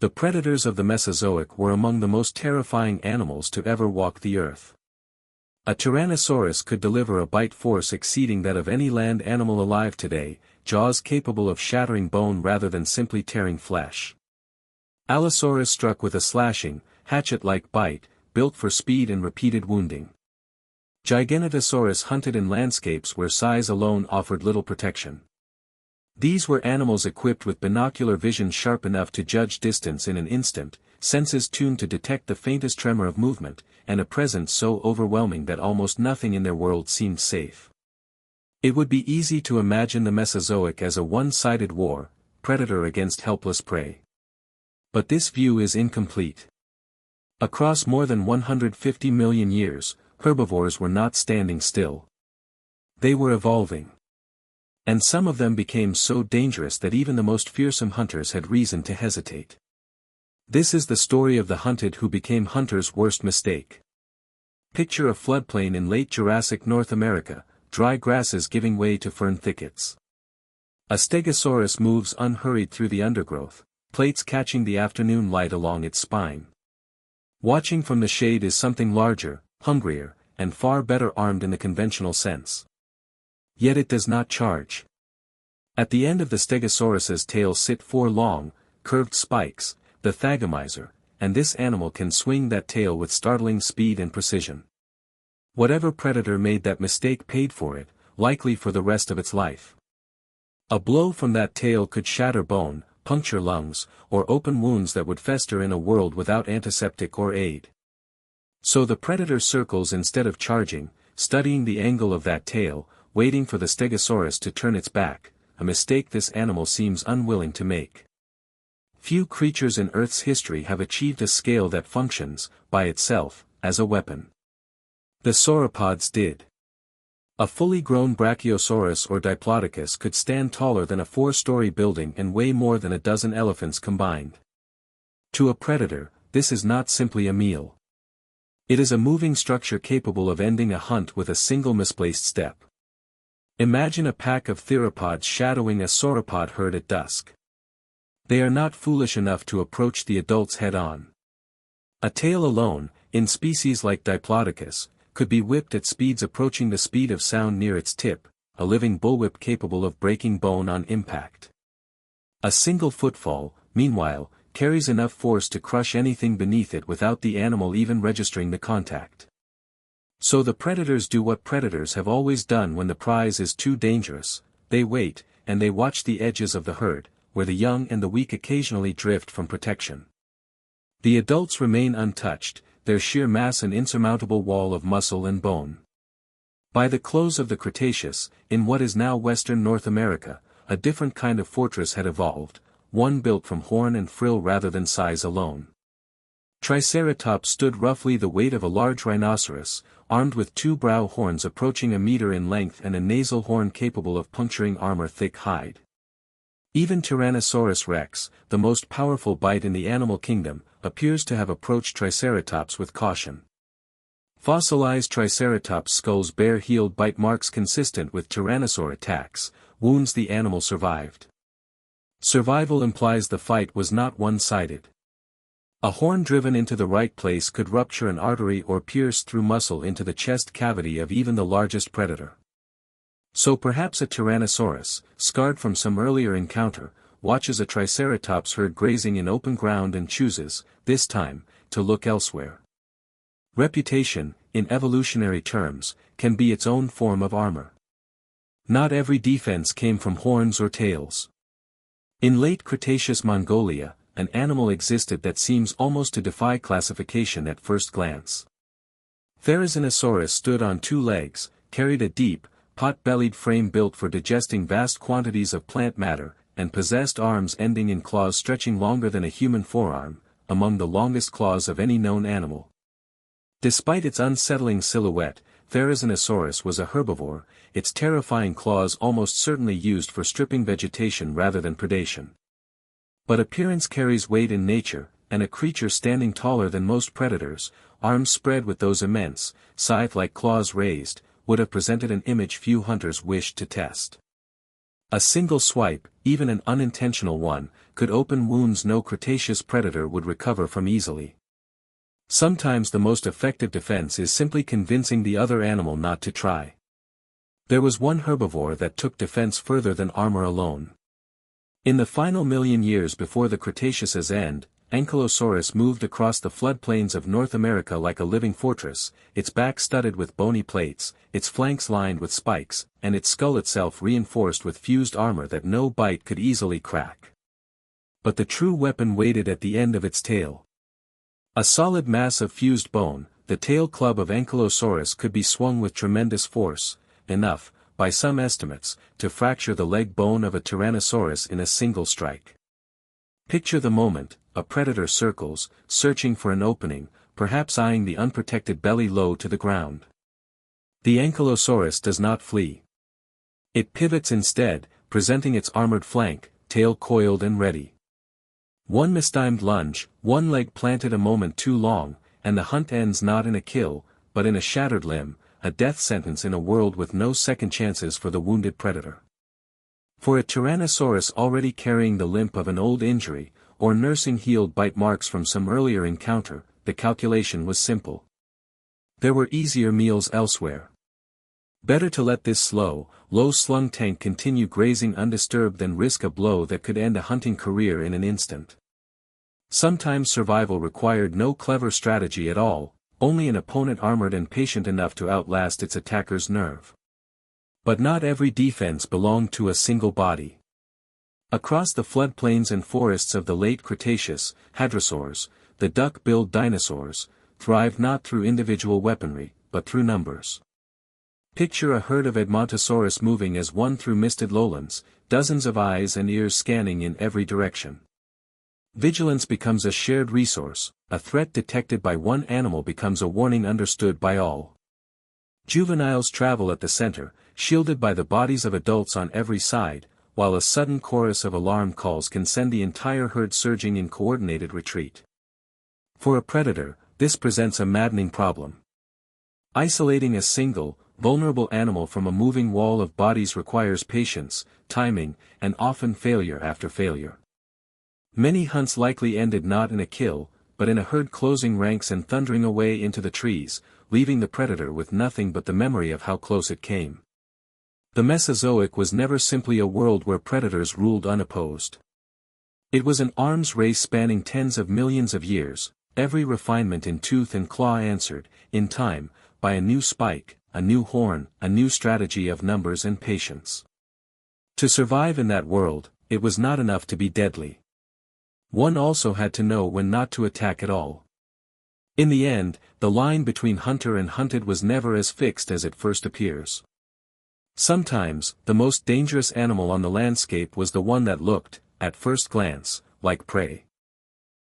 The predators of the Mesozoic were among the most terrifying animals to ever walk the earth. A Tyrannosaurus could deliver a bite force exceeding that of any land animal alive today, jaws capable of shattering bone rather than simply tearing flesh. Allosaurus struck with a slashing, hatchet-like bite, built for speed and repeated wounding. Giganotosaurus hunted in landscapes where size alone offered little protection. These were animals equipped with binocular vision sharp enough to judge distance in an instant, senses tuned to detect the faintest tremor of movement, and a presence so overwhelming that almost nothing in their world seemed safe. It would be easy to imagine the Mesozoic as a one-sided war, predator against helpless prey. But this view is incomplete. Across more than 150 million years, herbivores were not standing still. They were evolving. And some of them became so dangerous that even the most fearsome hunters had reason to hesitate. This is the story of the hunted who became hunters' worst mistake. Picture a floodplain in late Jurassic North America, dry grasses giving way to fern thickets. A Stegosaurus moves unhurried through the undergrowth, plates catching the afternoon light along its spine. Watching from the shade is something larger, hungrier, and far better armed in the conventional sense. Yet it does not charge. At the end of the Stegosaurus's tail sit four long, curved spikes, the thagomizer, and this animal can swing that tail with startling speed and precision. Whatever predator made that mistake paid for it, likely for the rest of its life. A blow from that tail could shatter bone, puncture lungs, or open wounds that would fester in a world without antiseptic or aid. So the predator circles instead of charging, studying the angle of that tail, waiting for the Stegosaurus to turn its back, a mistake this animal seems unwilling to make. Few creatures in Earth's history have achieved a scale that functions, by itself, as a weapon. The Sauropods did. A fully grown Brachiosaurus or Diplodocus could stand taller than a 4-story building and weigh more than a dozen elephants combined. To a predator, this is not simply a meal. It is a moving structure capable of ending a hunt with a single misplaced step. Imagine a pack of theropods shadowing a sauropod herd at dusk. They are not foolish enough to approach the adults head-on. A tail alone, in species like Diplodocus, could be whipped at speeds approaching the speed of sound near its tip, a living bullwhip capable of breaking bone on impact. A single footfall, meanwhile, carries enough force to crush anything beneath it without the animal even registering the contact. So the predators do what predators have always done when the prize is too dangerous: they wait, and they watch the edges of the herd, where the young and the weak occasionally drift from protection. The adults remain untouched, their sheer mass an insurmountable wall of muscle and bone. By the close of the Cretaceous, in what is now western North America, a different kind of fortress had evolved, one built from horn and frill rather than size alone. Triceratops stood roughly the weight of a large rhinoceros, armed with 2 brow horns approaching a meter in length and a nasal horn capable of puncturing armor-thick hide. Even Tyrannosaurus rex, the most powerful bite in the animal kingdom, appears to have approached Triceratops with caution. Fossilized Triceratops skulls bear healed bite marks consistent with Tyrannosaur attacks, wounds the animal survived. Survival implies the fight was not one-sided. A horn driven into the right place could rupture an artery or pierce through muscle into the chest cavity of even the largest predator. So perhaps a Tyrannosaurus, scarred from some earlier encounter, watches a Triceratops herd grazing in open ground and chooses, this time, to look elsewhere. Reputation, in evolutionary terms, can be its own form of armor. Not every defense came from horns or tails. In late Cretaceous Mongolia, an animal existed that seems almost to defy classification at first glance. Therizinosaurus stood on 2 legs, carried a deep, pot-bellied frame built for digesting vast quantities of plant matter, and possessed arms ending in claws stretching longer than a human forearm, among the longest claws of any known animal. Despite its unsettling silhouette, Therizinosaurus was a herbivore, its terrifying claws almost certainly used for stripping vegetation rather than predation. But appearance carries weight in nature, and a creature standing taller than most predators, arms spread with those immense, scythe-like claws raised, would have presented an image few hunters wished to test. A single swipe, even an unintentional one, could open wounds no Cretaceous predator would recover from easily. Sometimes the most effective defense is simply convincing the other animal not to try. There was one herbivore that took defense further than armor alone. In the final million years before the Cretaceous' end, Ankylosaurus moved across the floodplains of North America like a living fortress, its back studded with bony plates, its flanks lined with spikes, and its skull itself reinforced with fused armor that no bite could easily crack. But the true weapon waited at the end of its tail. A solid mass of fused bone, the tail club of Ankylosaurus could be swung with tremendous force, enough, by some estimates, to fracture the leg bone of a Tyrannosaurus in a single strike. Picture the moment: a predator circles, searching for an opening, perhaps eyeing the unprotected belly low to the ground. The Ankylosaurus does not flee. It pivots instead, presenting its armored flank, tail coiled and ready. One mistimed lunge, one leg planted a moment too long, and the hunt ends not in a kill, but in a shattered limb, a death sentence in a world with no second chances for the wounded predator. For a Tyrannosaurus already carrying the limp of an old injury, or nursing healed bite marks from some earlier encounter, the calculation was simple. There were easier meals elsewhere. Better to let this slow, low-slung tank continue grazing undisturbed than risk a blow that could end a hunting career in an instant. Sometimes survival required no clever strategy at all, only an opponent armored and patient enough to outlast its attacker's nerve. But not every defense belonged to a single body. Across the floodplains and forests of the late Cretaceous, Hadrosaurs, the duck-billed dinosaurs, thrived not through individual weaponry, but through numbers. Picture a herd of Edmontosaurus moving as one through misted lowlands, dozens of eyes and ears scanning in every direction. Vigilance becomes a shared resource, a threat detected by one animal becomes a warning understood by all. Juveniles travel at the center, shielded by the bodies of adults on every side, while a sudden chorus of alarm calls can send the entire herd surging in coordinated retreat. For a predator, this presents a maddening problem. Isolating a single, vulnerable animal from a moving wall of bodies requires patience, timing, and often failure after failure. Many hunts likely ended not in a kill, but in a herd closing ranks and thundering away into the trees, leaving the predator with nothing but the memory of how close it came. The Mesozoic was never simply a world where predators ruled unopposed. It was an arms race spanning tens of millions of years, every refinement in tooth and claw answered, in time, by a new spike, a new horn, a new strategy of numbers and patience. To survive in that world, it was not enough to be deadly. One also had to know when not to attack at all. In the end, the line between hunter and hunted was never as fixed as it first appears. Sometimes, the most dangerous animal on the landscape was the one that looked, at first glance, like prey.